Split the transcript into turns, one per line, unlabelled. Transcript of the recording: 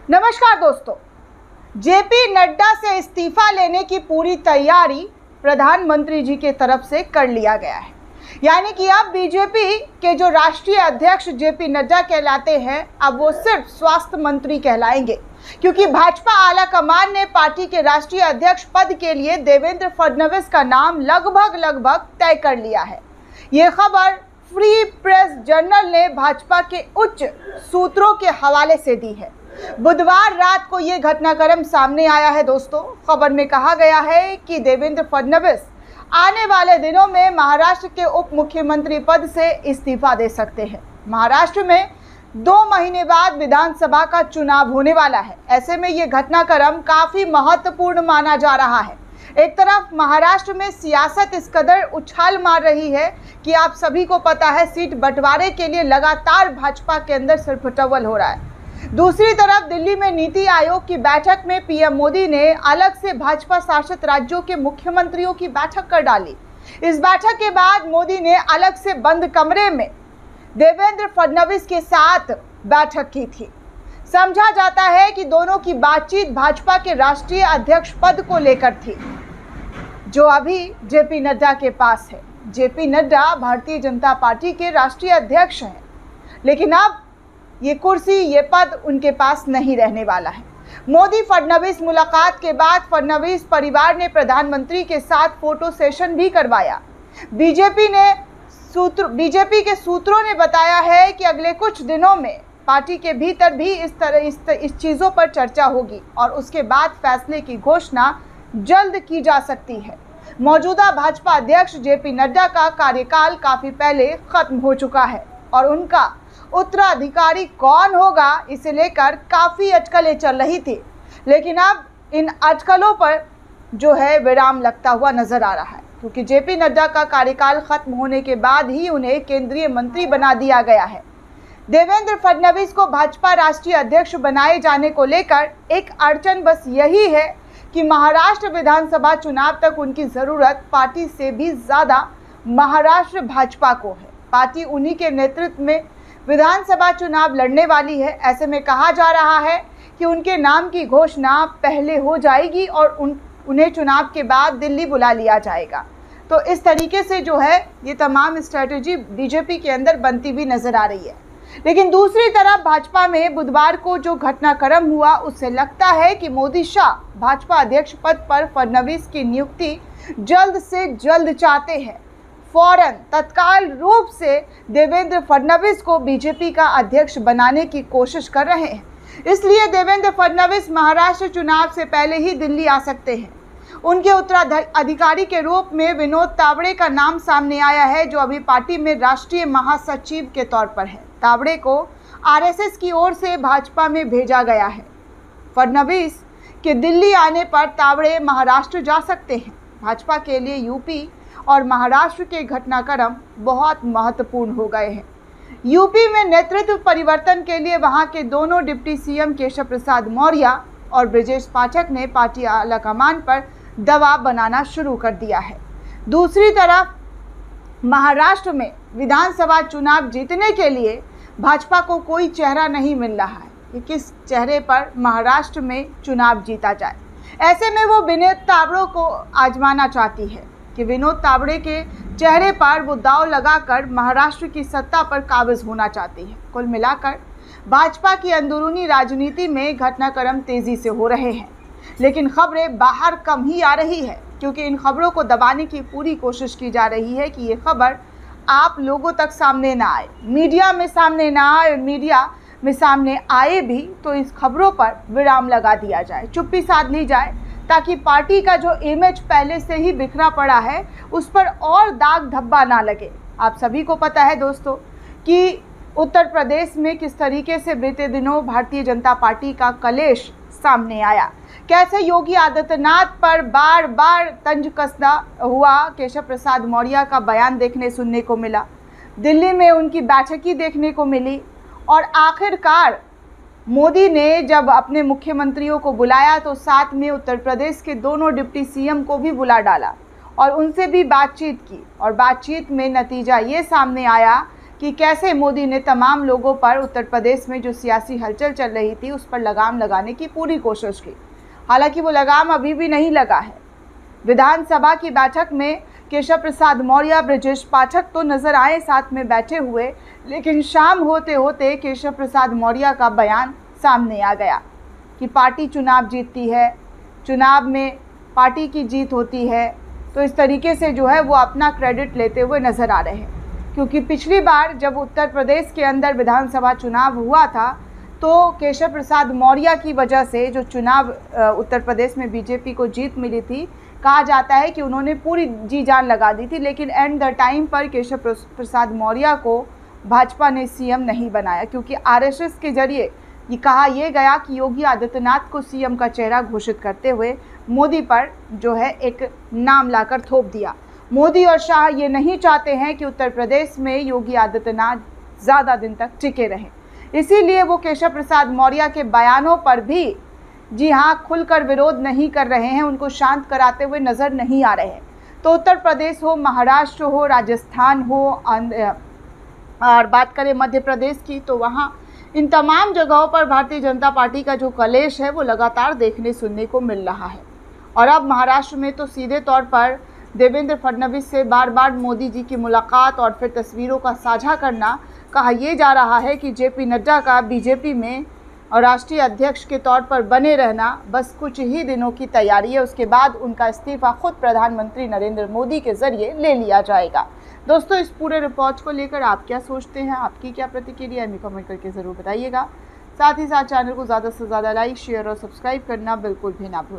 नमस्कार दोस्तों, जेपी नड्डा से इस्तीफा लेने की पूरी तैयारी प्रधानमंत्री जी के तरफ से कर लिया गया है। यानी कि अब बीजेपी के जो राष्ट्रीय अध्यक्ष जेपी नड्डा कहलाते हैं, अब वो सिर्फ स्वास्थ्य मंत्री कहलाएंगे, क्योंकि भाजपा आलाकमान ने पार्टी के राष्ट्रीय अध्यक्ष पद के लिए देवेंद्र फडणवीस का नाम लगभग तय कर लिया है। ये खबर फ्री प्रेस जर्नल ने भाजपा के उच्च सूत्रों के हवाले से दी है। बुधवार रात को ये घटनाक्रम सामने आया है। दोस्तों, खबर में कहा गया है कि देवेंद्र फडणवीस आने वाले दिनों में महाराष्ट्र के उप मुख्यमंत्री पद से इस्तीफा दे सकते हैं। महाराष्ट्र में 2 महीने बाद विधानसभा का चुनाव होने वाला है। ऐसे में ये घटनाक्रम काफी महत्वपूर्ण माना जा रहा है। एक तरफ महाराष्ट्र में सियासत इस कदर उछाल मार रही है कि आप सभी को पता है, सीट बंटवारे के लिए लगातार भाजपा के अंदर सिरफुटौल हो रहा है। दूसरी तरफ दिल्ली में नीति आयोग की बैठक में पीएम मोदी ने अलग से भाजपा शासित राज्यों के मुख्यमंत्रियों की बैठक कर डाली। इस बैठक के बाद मोदी ने अलग से बंद कमरे में देवेंद्र फडणवीस के साथ बैठक की थी। समझा जाता है कि दोनों की बातचीत भाजपा के राष्ट्रीय अध्यक्ष पद को लेकर थी, जो अभी जेपी नड्डा के पास है। जेपी नड्डा भारतीय जनता पार्टी के राष्ट्रीय अध्यक्ष हैं, लेकिन अब ये कुर्सी, ये पद उनके पास नहीं रहने वाला है। मोदी फडणवीस मुलाकात के बाद फडणवीस परिवार ने प्रधानमंत्री के साथ फोटो सेशन भी करवाया। बीजेपी के सूत्रों ने बताया है कि अगले कुछ दिनों में पार्टी के भीतर भी इस चीज़ों पर चर्चा होगी और उसके बाद फैसले की घोषणा जल्द की जा सकती है। मौजूदा भाजपा अध्यक्ष जेपी नड्डा का कार्यकाल काफ़ी पहले खत्म हो चुका है और उनका उत्तराधिकारी कौन होगा, इसे लेकर काफ़ी अटकलें चल रही थी, लेकिन अब इन अटकलों पर जो है विराम लगता हुआ नजर आ रहा है, क्योंकि जेपी नड्डा का कार्यकाल खत्म होने के बाद ही उन्हें केंद्रीय मंत्री बना दिया गया है। देवेंद्र फडणवीस को भाजपा राष्ट्रीय अध्यक्ष बनाए जाने को लेकर एक अड़चन बस यही है कि महाराष्ट्र विधानसभा चुनाव तक उनकी ज़रूरत पार्टी से भी ज़्यादा महाराष्ट्र भाजपा को है। पार्टी उन्हीं के नेतृत्व में विधानसभा चुनाव लड़ने वाली है। ऐसे में कहा जा रहा है कि उनके नाम की घोषणा पहले हो जाएगी और उन्हें चुनाव के बाद दिल्ली बुला लिया जाएगा। तो इस तरीके से जो है ये तमाम स्ट्रेटजी बीजेपी के अंदर बनती हुई नजर आ रही है। लेकिन दूसरी तरफ भाजपा में बुधवार को जो घटनाक्रम हुआ, उससे लगता है कि मोदी शाह भाजपा अध्यक्ष पद पर फडणवीस की नियुक्ति जल्द से जल्द चाहते हैं। फौरन तत्काल रूप से देवेंद्र फडणवीस को बीजेपी का अध्यक्ष बनाने की कोशिश कर रहे हैं। इसलिए देवेंद्र फडणवीस महाराष्ट्र चुनाव से पहले ही दिल्ली आ सकते हैं। उनके उत्तराधिकारी के रूप में विनोद तावड़े का नाम सामने आया है, जो अभी पार्टी में राष्ट्रीय महासचिव के तौर पर है। तावड़े को आरएसएस की ओर से भाजपा में भेजा गया है। फडणवीस के दिल्ली आने पर तावड़े महाराष्ट्र जा सकते हैं। भाजपा के लिए यूपी और महाराष्ट्र के घटनाक्रम बहुत महत्वपूर्ण हो गए हैं। यूपी में नेतृत्व परिवर्तन के लिए वहां के दोनों डिप्टी सीएम केशव प्रसाद मौर्य और ब्रजेश पाठक ने पार्टी आलाकमान पर दबाव बनाना शुरू कर दिया है। दूसरी तरफ महाराष्ट्र में विधानसभा चुनाव जीतने के लिए भाजपा को कोई चेहरा नहीं मिल रहा है कि किस चेहरे पर महाराष्ट्र में चुनाव जीता जाए। ऐसे में वो विनोद तावड़े को आजमाना चाहती है कि विनोद तावड़े के चेहरे पर वो दांव लगाकर महाराष्ट्र की सत्ता पर काबिज होना चाहती है। कुल मिलाकर भाजपा की अंदरूनी राजनीति में घटनाक्रम तेजी से हो रहे हैं, लेकिन खबरें बाहर कम ही आ रही है, क्योंकि इन खबरों को दबाने की पूरी कोशिश की जा रही है कि ये खबर आप लोगों तक सामने ना आए, मीडिया में सामने ना आए। मीडिया में सामने आए भी तो इस खबरों पर विराम लगा दिया जाए, चुप्पी साध ली जाए, ताकि पार्टी का जो इमेज पहले से ही बिखरा पड़ा है उस पर और दाग धब्बा ना लगे। आप सभी को पता है दोस्तों कि उत्तर प्रदेश में किस तरीके से बीते दिनों भारतीय जनता पार्टी का कलेश सामने आया, कैसे योगी आदित्यनाथ पर बार बार तंज कसना हुआ। केशव प्रसाद मौर्य का बयान देखने सुनने को मिला, दिल्ली में उनकी बैठकी देखने को मिली और आखिरकार मोदी ने जब अपने मुख्यमंत्रियों को बुलाया तो साथ में उत्तर प्रदेश के दोनों डिप्टी सीएम को भी बुला डाला और उनसे भी बातचीत की। और बातचीत में नतीजा ये सामने आया कि कैसे मोदी ने तमाम लोगों पर उत्तर प्रदेश में जो सियासी हलचल चल रही थी उस पर लगाम लगाने की पूरी कोशिश की। हालांकि वो लगाम अभी भी नहीं लगा है। विधानसभा की बैठक में केशव प्रसाद मौर्य, ब्रजेश पाठक तो नजर आए साथ में बैठे हुए, लेकिन शाम होते होते केशव प्रसाद मौर्य का बयान सामने आ गया कि पार्टी चुनाव जीतती है, चुनाव में पार्टी की जीत होती है। तो इस तरीके से जो है वो अपना क्रेडिट लेते हुए नजर आ रहे हैं, क्योंकि पिछली बार जब उत्तर प्रदेश के अंदर विधानसभा चुनाव हुआ था तो केशव प्रसाद मौर्य की वजह से जो चुनाव उत्तर प्रदेश में बीजेपी को जीत मिली थी, कहा जाता है कि उन्होंने पूरी जी जान लगा दी थी, लेकिन एंड द टाइम पर केशव प्रसाद मौर्य को भाजपा ने सीएम नहीं बनाया, क्योंकि आरएसएस के जरिए ये कहा यह गया कि योगी आदित्यनाथ को सीएम का चेहरा घोषित करते हुए मोदी पर जो है एक नाम लाकर थोप दिया। मोदी और शाह ये नहीं चाहते हैं कि उत्तर प्रदेश में योगी आदित्यनाथ ज़्यादा दिन तक टिके रहें, इसीलिए वो केशव प्रसाद मौर्य के बयानों पर भी जी हाँ खुलकर विरोध नहीं कर रहे हैं, उनको शांत कराते हुए नज़र नहीं आ रहे हैं। तो उत्तर प्रदेश हो, महाराष्ट्र हो, राजस्थान हो, और बात करें मध्य प्रदेश की, तो वहाँ इन तमाम जगहों पर भारतीय जनता पार्टी का जो कलेश है वो लगातार देखने सुनने को मिल रहा है। और अब महाराष्ट्र में तो सीधे तौर पर देवेंद्र फडणवीस से बार बार मोदी जी की मुलाकात और फिर तस्वीरों का साझा करना, कहा यह जा रहा है कि जेपी नड्डा का बीजेपी में और राष्ट्रीय अध्यक्ष के तौर पर बने रहना बस कुछ ही दिनों की तैयारी है। उसके बाद उनका इस्तीफा खुद प्रधानमंत्री नरेंद्र मोदी के जरिए ले लिया जाएगा। दोस्तों, इस पूरे रिपोर्ट को लेकर आप क्या सोचते हैं, आपकी क्या प्रतिक्रिया है, हमें कमेंट करके ज़रूर बताइएगा। साथ ही साथ चैनल को ज़्यादा से ज़्यादा लाइक, शेयर और सब्सक्राइब करना बिल्कुल भी ना भूलें।